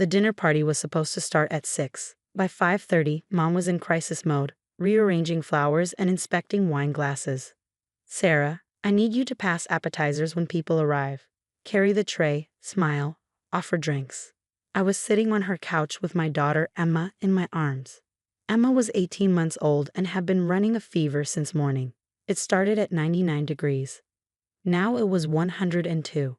The dinner party was supposed to start at 6. By 5:30, Mom was in crisis mode, rearranging flowers and inspecting wine glasses. Sarah, I need you to pass appetizers when people arrive. Carry the tray, smile, offer drinks. I was sitting on her couch with my daughter Emma in my arms. Emma was 18 months old and had been running a fever since morning. It started at 99 degrees. Now it was 102.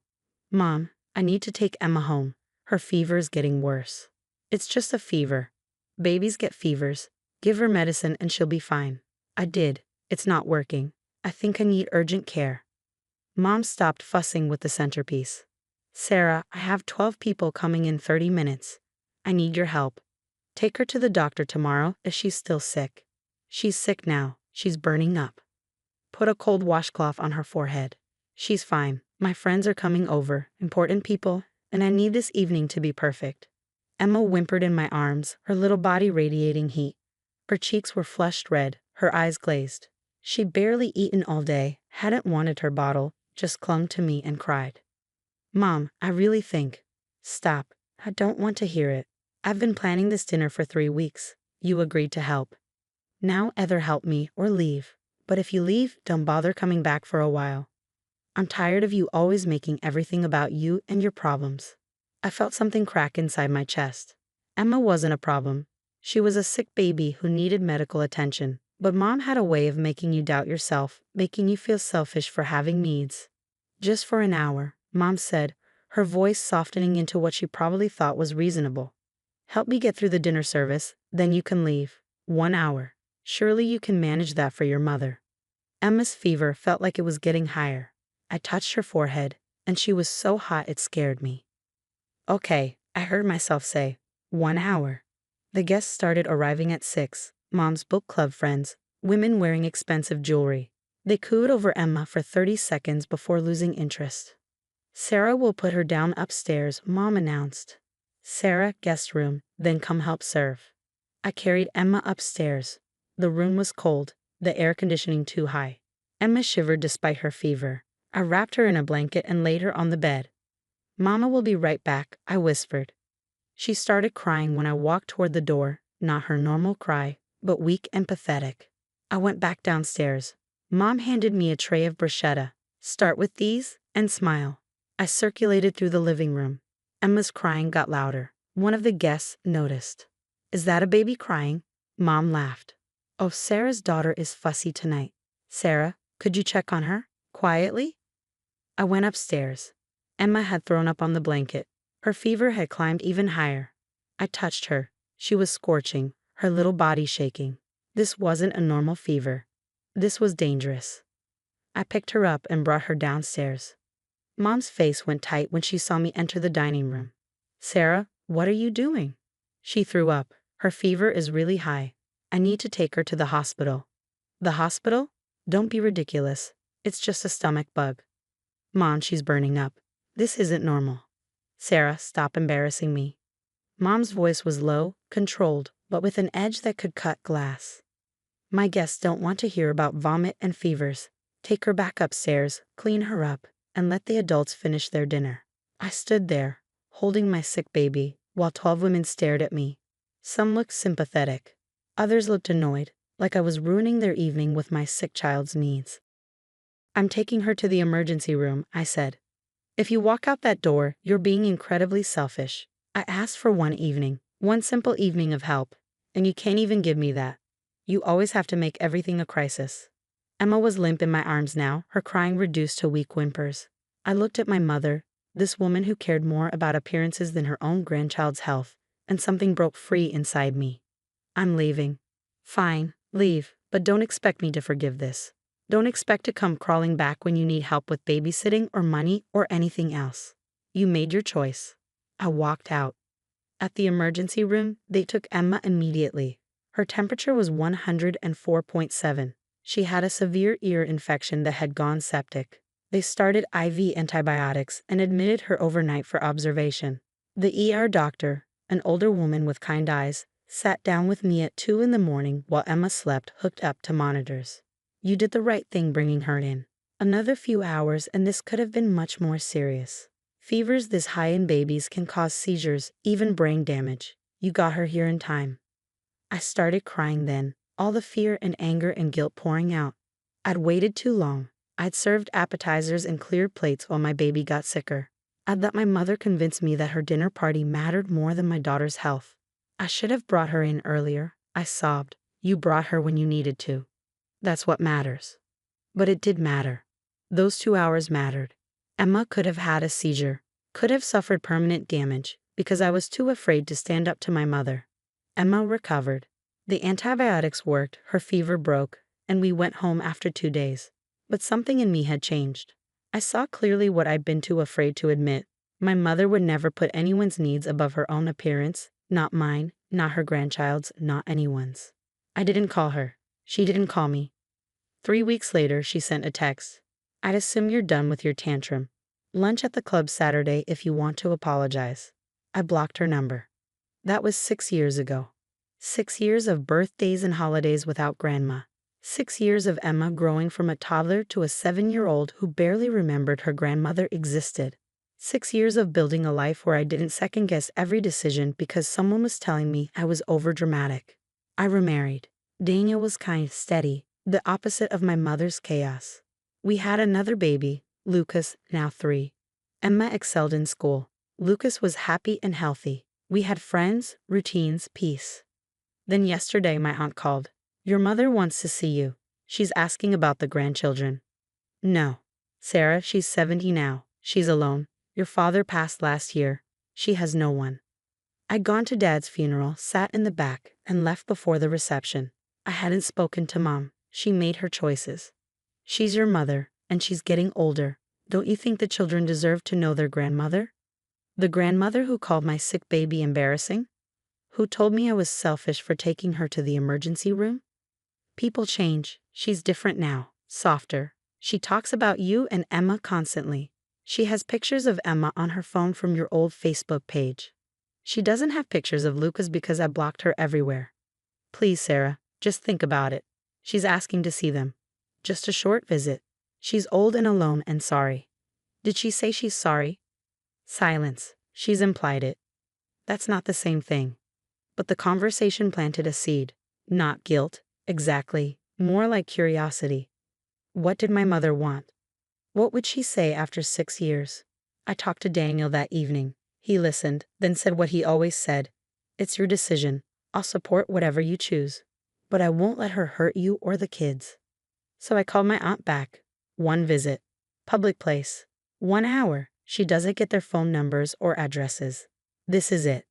Mom, I need to take Emma home. Her fever is getting worse. It's just a fever. Babies get fevers. Give her medicine and she'll be fine. I did. It's not working. I think I need urgent care. Mom stopped fussing with the centerpiece. Sarah, I have 12 people coming in 30 minutes. I need your help. Take her to the doctor tomorrow if she's still sick. She's sick now. She's burning up. Put a cold washcloth on her forehead. She's fine. My friends are coming over, important people, and I need this evening to be perfect. Emma whimpered in my arms, her little body radiating heat. Her cheeks were flushed red, her eyes glazed. She'd barely eaten all day, hadn't wanted her bottle, just clung to me and cried. Mom, I really think. Stop. I don't want to hear it. I've been planning this dinner for 3 weeks. You agreed to help. Now either help me or leave. But if you leave, don't bother coming back for a while. I'm tired of you always making everything about you and your problems. I felt something crack inside my chest. Emma wasn't a problem. She was a sick baby who needed medical attention. But Mom had a way of making you doubt yourself, making you feel selfish for having needs. Just for an hour, Mom said, her voice softening into what she probably thought was reasonable. Help me get through the dinner service, then you can leave. 1 hour. Surely you can manage that for your mother. Emma's fever felt like it was getting higher. I touched her forehead, and she was so hot it scared me. Okay, I heard myself say, 1 hour. The guests started arriving at 6, Mom's book club friends, women wearing expensive jewelry. They cooed over Emma for 30 seconds before losing interest. Sarah will put her down upstairs, Mom announced. Sarah, guest room, then come help serve. I carried Emma upstairs. The room was cold, the air conditioning too high. Emma shivered despite her fever. I wrapped her in a blanket and laid her on the bed. Mama will be right back, I whispered. She started crying when I walked toward the door, not her normal cry, but weak and pathetic. I went back downstairs. Mom handed me a tray of bruschetta. Start with these, and smile. I circulated through the living room. Emma's crying got louder. One of the guests noticed. Is that a baby crying? Mom laughed. Oh, Sarah's daughter is fussy tonight. Sarah, could you check on her? Quietly? I went upstairs. Emma had thrown up on the blanket. Her fever had climbed even higher. I touched her. She was scorching, her little body shaking. This wasn't a normal fever. This was dangerous. I picked her up and brought her downstairs. Mom's face went tight when she saw me enter the dining room. Sarah, what are you doing? She threw up. Her fever is really high. I need to take her to the hospital. The hospital? Don't be ridiculous. It's just a stomach bug. Mom, she's burning up. This isn't normal. Sarah, stop embarrassing me. Mom's voice was low, controlled, but with an edge that could cut glass. My guests don't want to hear about vomit and fevers. Take her back upstairs, clean her up, and let the adults finish their dinner. I stood there, holding my sick baby, while 12 women stared at me. Some looked sympathetic. Others looked annoyed, like I was ruining their evening with my sick child's needs. I'm taking her to the emergency room, I said. If you walk out that door, you're being incredibly selfish. I asked for one evening, one simple evening of help, and you can't even give me that. You always have to make everything a crisis. Emma was limp in my arms now, her crying reduced to weak whimpers. I looked at my mother, this woman who cared more about appearances than her own grandchild's health, and something broke free inside me. I'm leaving. Fine, leave, but don't expect me to forgive this. Don't expect to come crawling back when you need help with babysitting or money or anything else. You made your choice. I walked out. At the emergency room, they took Emma immediately. Her temperature was 104.7. She had a severe ear infection that had gone septic. They started IV antibiotics and admitted her overnight for observation. The ER doctor, an older woman with kind eyes, sat down with me at 2 a.m. while Emma slept hooked up to monitors. You did the right thing bringing her in. Another few hours and this could have been much more serious. Fevers this high in babies can cause seizures, even brain damage. You got her here in time. I started crying then, all the fear and anger and guilt pouring out. I'd waited too long. I'd served appetizers and cleared plates while my baby got sicker. I'd let my mother convince me that her dinner party mattered more than my daughter's health. I should have brought her in earlier, I sobbed. You brought her when you needed to. That's what matters. But it did matter. Those 2 hours mattered. Emma could have had a seizure, could have suffered permanent damage, because I was too afraid to stand up to my mother. Emma recovered. The antibiotics worked, her fever broke, and we went home after 2 days. But something in me had changed. I saw clearly what I'd been too afraid to admit. My mother would never put anyone's needs above her own appearance, not mine, not her grandchild's, not anyone's. I didn't call her. She didn't call me. 3 weeks later, she sent a text. I'd assume you're done with your tantrum. Lunch at the club Saturday if you want to apologize. I blocked her number. That was 6 years ago. 6 years of birthdays and holidays without grandma. 6 years of Emma growing from a toddler to a 7-year-old who barely remembered her grandmother existed. 6 years of building a life where I didn't second-guess every decision because someone was telling me I was overdramatic. I remarried. Daniel was kind, steady, the opposite of my mother's chaos. We had another baby, Lucas, now 3. Emma excelled in school. Lucas was happy and healthy. We had friends, routines, peace. Then yesterday my aunt called. Your mother wants to see you. She's asking about the grandchildren. No. Sarah, she's 70 now. She's alone. Your father passed last year. She has no one. I'd gone to Dad's funeral, sat in the back, and left before the reception. I hadn't spoken to Mom. She made her choices. She's your mother, and she's getting older. Don't you think the children deserve to know their grandmother? The grandmother who called my sick baby embarrassing? Who told me I was selfish for taking her to the emergency room? People change. She's different now, softer. She talks about you and Emma constantly. She has pictures of Emma on her phone from your old Facebook page. She doesn't have pictures of Lucas because I blocked her everywhere. Please, Sarah, just think about it. She's asking to see them. Just a short visit. She's old and alone and sorry. Did she say she's sorry? Silence. She's implied it. That's not the same thing. But the conversation planted a seed. Not guilt, exactly. More like curiosity. What did my mother want? What would she say after 6 years? I talked to Daniel that evening. He listened, then said what he always said. It's your decision. I'll support whatever you choose. But I won't let her hurt you or the kids. So I called my aunt back. 1 visit. Public place. 1 hour. She doesn't get their phone numbers or addresses. This is it.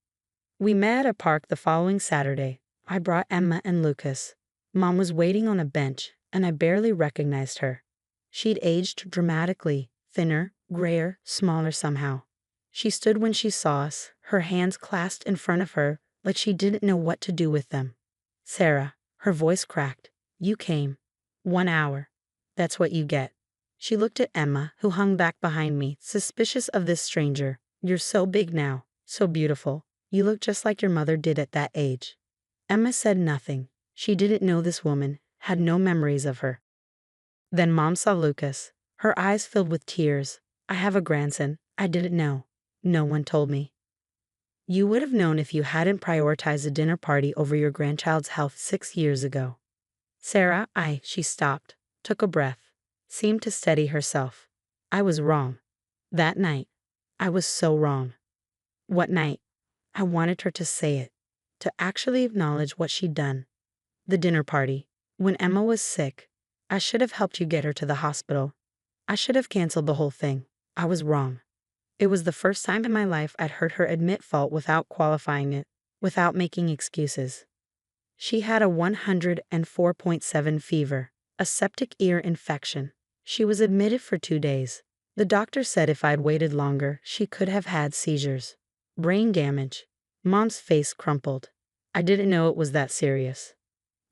We met at a park the following Saturday. I brought Emma and Lucas. Mom was waiting on a bench, and I barely recognized her. She'd aged dramatically, thinner, grayer, smaller somehow. She stood when she saw us, her hands clasped in front of her, like she didn't know what to do with them. Sarah, her voice cracked. You came. 1 hour. That's what you get. She looked at Emma, who hung back behind me, suspicious of this stranger. You're so big now, so beautiful. You look just like your mother did at that age. Emma said nothing. She didn't know this woman, had no memories of her. Then Mom saw Lucas. Her eyes filled with tears. I have a grandson. I didn't know. No one told me. You would have known if you hadn't prioritized a dinner party over your grandchild's health 6 years ago. Sarah, she stopped, took a breath, seemed to steady herself. I was wrong. That night. I was so wrong. What night? I wanted her to say it, to actually acknowledge what she'd done. The dinner party. When Emma was sick, I should have helped you get her to the hospital. I should have canceled the whole thing. I was wrong. It was the first time in my life I'd heard her admit fault without qualifying it, without making excuses. She had a 104.7 fever, a septic ear infection. She was admitted for 2 days. The doctor said if I'd waited longer, she could have had seizures. Brain damage. Mom's face crumpled. I didn't know it was that serious.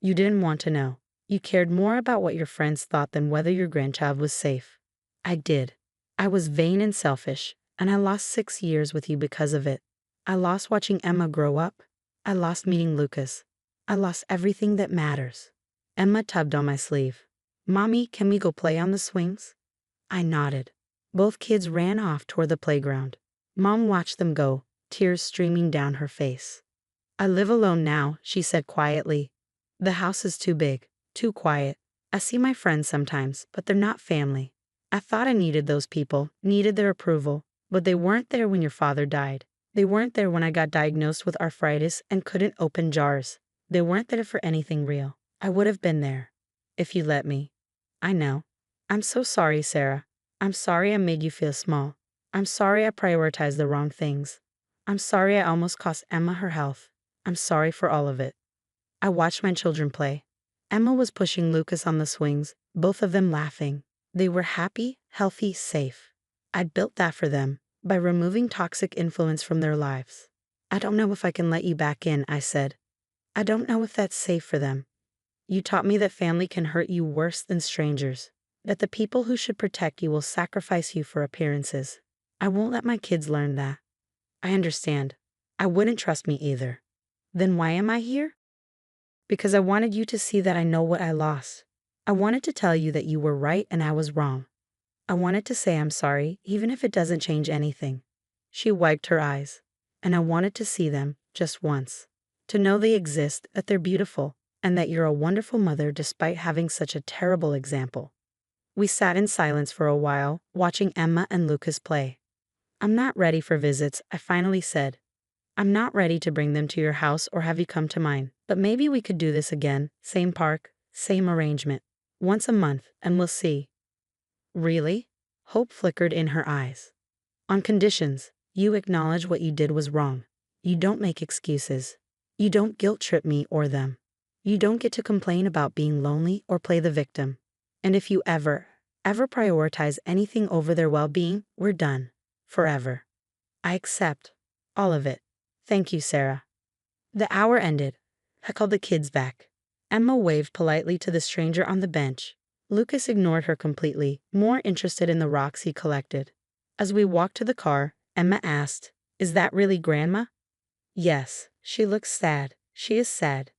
You didn't want to know. You cared more about what your friends thought than whether your grandchild was safe. I did. I was vain and selfish, and I lost 6 years with you because of it. I lost watching Emma grow up. I lost meeting Lucas. I lost everything that matters. Emma tugged on my sleeve. Mommy, can we go play on the swings? I nodded. Both kids ran off toward the playground. Mom watched them go, tears streaming down her face. I live alone now, she said quietly. The house is too big, too quiet. I see my friends sometimes, but they're not family. I thought I needed those people, needed their approval, but they weren't there when your father died. They weren't there when I got diagnosed with arthritis and couldn't open jars. They weren't there for anything real. I would have been there. If you let me. I know. I'm so sorry, Sarah. I'm sorry I made you feel small. I'm sorry I prioritized the wrong things. I'm sorry I almost cost Emma her health. I'm sorry for all of it. I watched my children play. Emma was pushing Lucas on the swings, both of them laughing. They were happy, healthy, safe. I'd built that for them, by removing toxic influence from their lives. I don't know if I can let you back in, I said. I don't know if that's safe for them. You taught me that family can hurt you worse than strangers, that the people who should protect you will sacrifice you for appearances. I won't let my kids learn that. I understand. I wouldn't trust me either. Then why am I here? Because I wanted you to see that I know what I lost. I wanted to tell you that you were right and I was wrong. I wanted to say I'm sorry, even if it doesn't change anything. She wiped her eyes, and I wanted to see them, just once. To know they exist, that they're beautiful, and that you're a wonderful mother despite having such a terrible example. We sat in silence for a while, watching Emma and Lucas play. I'm not ready for visits, I finally said. I'm not ready to bring them to your house or have you come to mine, but maybe we could do this again, same park, same arrangement. Once a month, and we'll see. Really? Hope flickered in her eyes. On conditions, you acknowledge what you did was wrong. You don't make excuses. You don't guilt trip me or them. You don't get to complain about being lonely or play the victim. And if you ever prioritize anything over their well-being, we're done. Forever. I accept. All of it. Thank you, Sarah. The hour ended. I called the kids back. Emma waved politely to the stranger on the bench. Lucas ignored her completely, more interested in the rocks he collected. As we walked to the car, Emma asked, "Is that really Grandma?" "Yes, she looks sad. She is sad."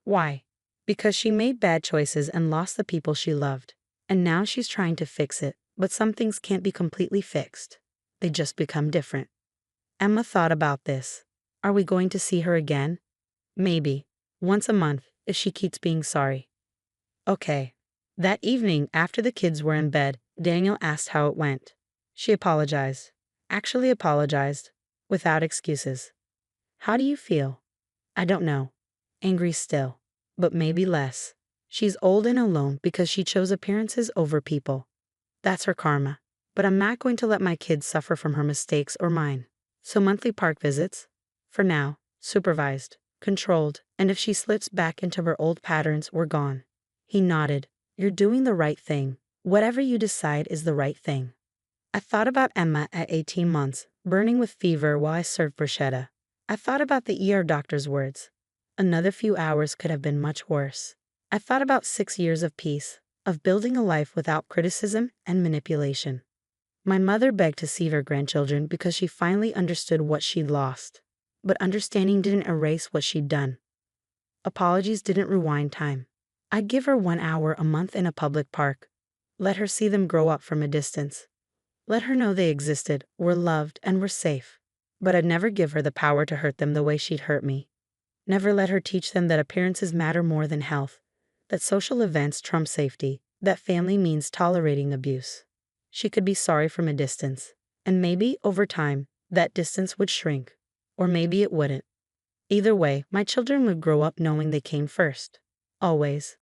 "Why?" "Because she made bad choices and lost the people she loved. And now she's trying to fix it, but some things can't be completely fixed. They just become different." Emma thought about this. Are we going to see her again? Maybe. Once a month, if she keeps being sorry. Okay. That evening, after the kids were in bed, Daniel asked how it went. She apologized. Actually apologized. Without excuses. How do you feel? I don't know. Angry still. But maybe less. She's old and alone because she chose appearances over people. That's her karma. But I'm not going to let my kids suffer from her mistakes or mine. So monthly park visits? For now, supervised, controlled, and if she slips back into her old patterns, we're gone. He nodded. You're doing the right thing. Whatever you decide is the right thing. I thought about Emma at 18 months, burning with fever while I served bruschetta. I thought about the ER doctor's words. Another few hours could have been much worse. I thought about 6 years of peace, of building a life without criticism and manipulation. My mother begged to see her grandchildren because she finally understood what she'd lost. But understanding didn't erase what she'd done. Apologies didn't rewind time. I'd give her 1 hour a month in a public park. Let her see them grow up from a distance. Let her know they existed, were loved, and were safe. But I'd never give her the power to hurt them the way she'd hurt me. Never let her teach them that appearances matter more than health, that social events trump safety, that family means tolerating abuse. She could be sorry from a distance, and maybe, over time, that distance would shrink. Or maybe it wouldn't. Either way, my children would grow up knowing they came first. Always.